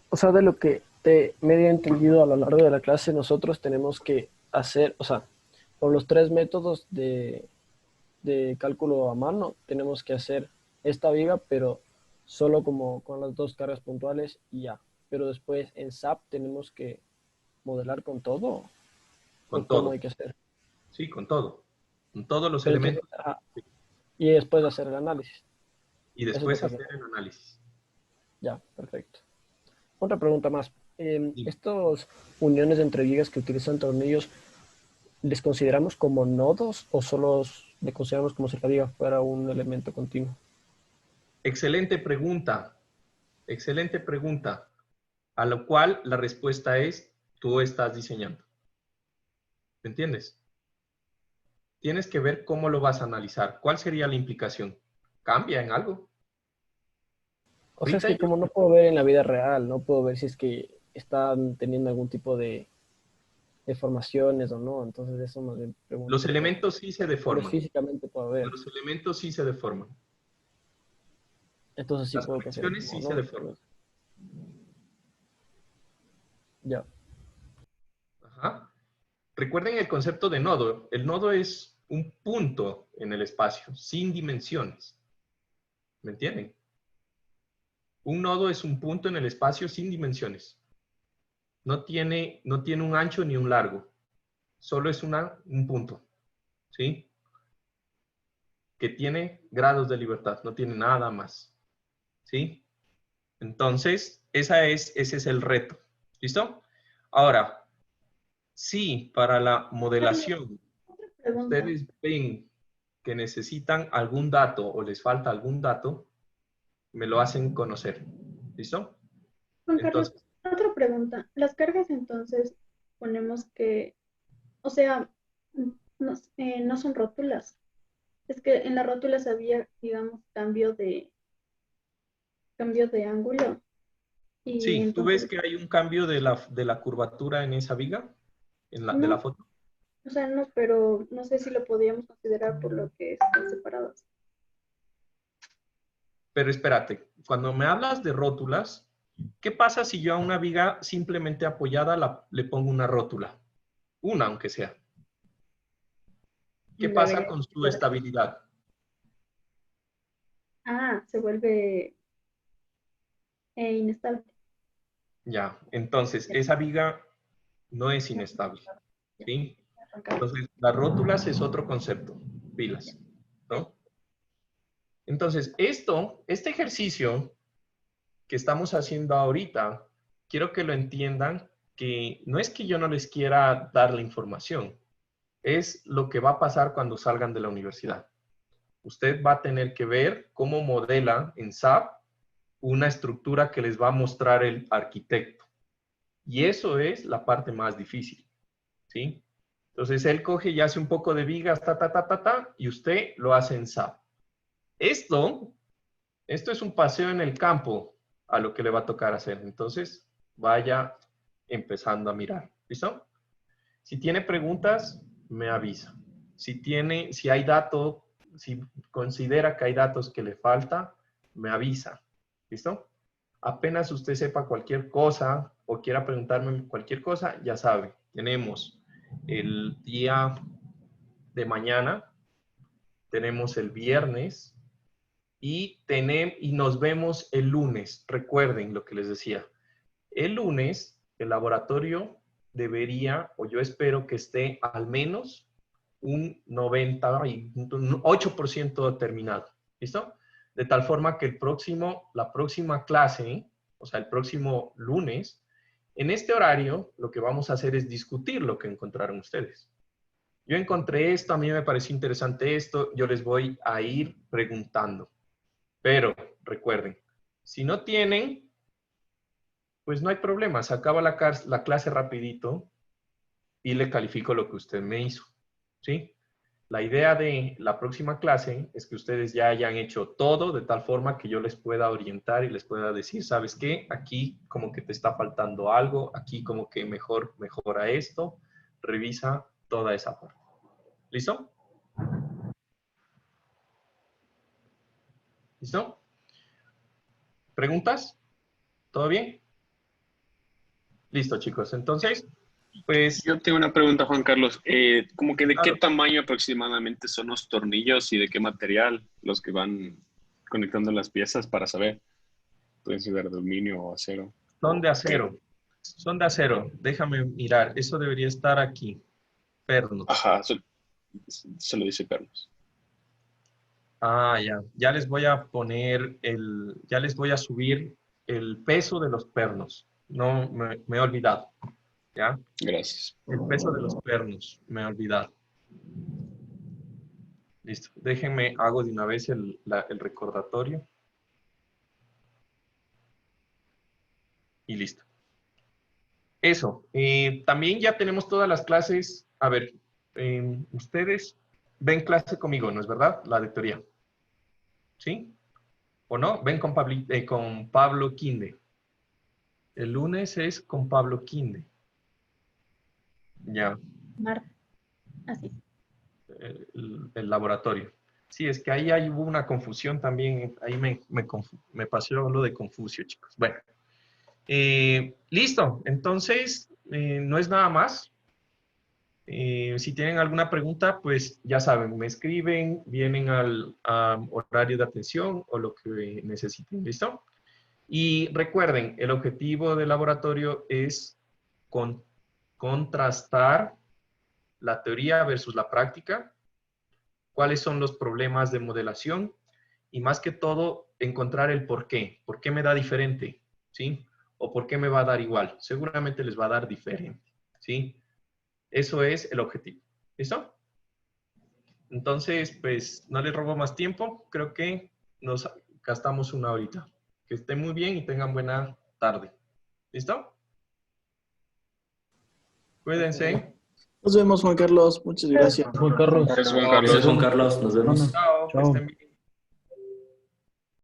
O sea, de lo que te medio entendido a lo largo de la clase, nosotros tenemos que hacer, o sea, por los 3 métodos de cálculo a mano, tenemos que hacer esta viga, pero solo como con las 2 cargas puntuales y ya. Pero después en SAP tenemos que modelar con todo.
Con todo.
¿Cómo hay que hacer?
Sí, con todo. Con todos los
Pero
elementos.
Y después hacer el análisis.
Y después hacer el análisis.
Ya, perfecto. Otra pregunta más. ¿Estos uniones entre vigas que utilizan tornillos, les consideramos como nodos o solo le consideramos como si la viga fuera un elemento continuo?
Excelente pregunta. Excelente pregunta. A lo cual la respuesta es, tú estás diseñando. ¿Me entiendes? Tienes que ver cómo lo vas a analizar. ¿Cuál sería la implicación? ¿Cambia en algo?
O sea, es que como no puedo ver en la vida real, no puedo ver si es que están teniendo algún tipo de deformaciones o no. Entonces eso más bien pregunto.
Los elementos sí se deforman.
Pero físicamente puedo ver.
Los elementos sí se deforman.
Entonces sí
las
puedo hacer.
conexiones sí se deforman.
Ya.
Ajá. Recuerden el concepto de nodo. El nodo es un punto en el espacio, sin dimensiones. ¿Me entienden? Un nodo es un punto en el espacio sin dimensiones. No tiene un ancho ni un largo. Solo es un punto. ¿Sí? Que tiene grados de libertad. No tiene nada más. ¿Sí? Entonces, ese es el reto. ¿Listo? Ahora, si para la modelación ustedes ven que necesitan algún dato o les falta algún dato, me lo hacen conocer. ¿Listo?
Juan Carlos,
Entonces,
otra pregunta. Las cargas entonces ponemos que, o sea, no son rótulas. Es que en las rótulas había, digamos, cambio de ángulo. Y
sí, ¿tú
entonces,
ves que hay un cambio de la curvatura en esa viga? De la
no,
foto.
o sea, no, pero no sé si lo podríamos considerar por lo que están separados.
Pero espérate, cuando me hablas de rótulas, ¿qué pasa si yo a una viga simplemente apoyada le pongo una rótula? Una, aunque sea. ¿Qué pasa
Debería
con su
ser-
estabilidad?
se vuelve inestable.
Ya, entonces esa viga no es inestable. ¿Sí? Entonces, las rótulas es otro concepto, pilas, ¿no? Entonces, este ejercicio que estamos haciendo ahorita, quiero que lo entiendan, que no es que yo no les quiera dar la información, es lo que va a pasar cuando salgan de la universidad. Usted va a tener que ver cómo modela en SAP una estructura que les va a mostrar el arquitecto. Y eso es la parte más difícil, ¿sí? Entonces, él coge y hace un poco de vigas, y usted lo hace en SAP. Esto es un paseo en el campo a lo que le va a tocar hacer. Entonces, vaya empezando a mirar. ¿Listo? Si tiene preguntas, me avisa. Si hay datos, si considera que hay datos que le falta, me avisa. ¿Listo? Apenas usted sepa cualquier cosa o quiera preguntarme cualquier cosa, ya sabe, tenemos el día de mañana, tenemos el viernes y nos vemos el lunes. Recuerden lo que les decía. El lunes, el laboratorio debería, o yo espero que esté al menos un 8% terminado. ¿Listo? De tal forma que la próxima clase, o sea, el próximo lunes, en este horario, lo que vamos a hacer es discutir lo que encontraron ustedes. Yo encontré esto, a mí me pareció interesante esto, yo les voy a ir preguntando. Pero recuerden, si no tienen, pues no hay problema, se acaba la clase rapidito y le califico lo que usted me hizo, ¿sí? La idea de la próxima clase es que ustedes ya hayan hecho todo de tal forma que yo les pueda orientar y les pueda decir, ¿sabes qué? Aquí como que te está faltando algo, aquí como que mejora esto, revisa toda esa parte. ¿Listo? ¿Listo? ¿Preguntas? ¿Todo bien? Listo, chicos. Entonces, pues...
Yo tengo una pregunta, Juan Carlos. ¿Cómo que de
Claro.
qué tamaño aproximadamente son los tornillos y de qué material los que van conectando las piezas para saber? Pueden ser de aluminio o acero.
Son de acero. Son de acero. Déjame mirar. Eso debería estar aquí. Pernos.
Ajá, se lo dice Carlos.
Ah, ya. Ya les voy a ya les voy a subir el peso de los pernos. No, me he olvidado. ¿Ya?
Gracias.
El peso de los pernos. Me he olvidado. Listo. Déjenme, hago de una vez el recordatorio. Y listo. Eso. También ya tenemos todas las clases. A ver, ustedes ven clase conmigo, ¿no es verdad? La de teoría. ¿Sí? ¿O no? Ven con Pablo Quinde. El lunes es con Pablo Quinde. Ya.
Marta. Así.
El laboratorio. Sí, es que ahí hubo una confusión también. Ahí me pasó lo de Confucio, chicos. Bueno. Listo. Entonces, no es nada más. Si tienen alguna pregunta, pues ya saben, me escriben, vienen al horario de atención o lo que necesiten. ¿Listo? Y recuerden, el objetivo del laboratorio es contrastar la teoría versus la práctica, cuáles son los problemas de modelación y más que todo encontrar el por qué. ¿Por qué me da diferente? ¿Sí? ¿O por qué me va a dar igual? Seguramente les va a dar diferente. ¿Sí? Eso es el objetivo. ¿Listo? Entonces, pues, no les robo más tiempo. Creo que nos gastamos una horita. Que estén muy bien y tengan buena tarde. ¿Listo? Cuídense.
Nos vemos, Juan Carlos. Muchas gracias.
Juan Carlos.
Gracias, Juan Carlos.
Gracias, Juan Carlos. Nos vemos.
Chao. Que
Chao.
estén bien.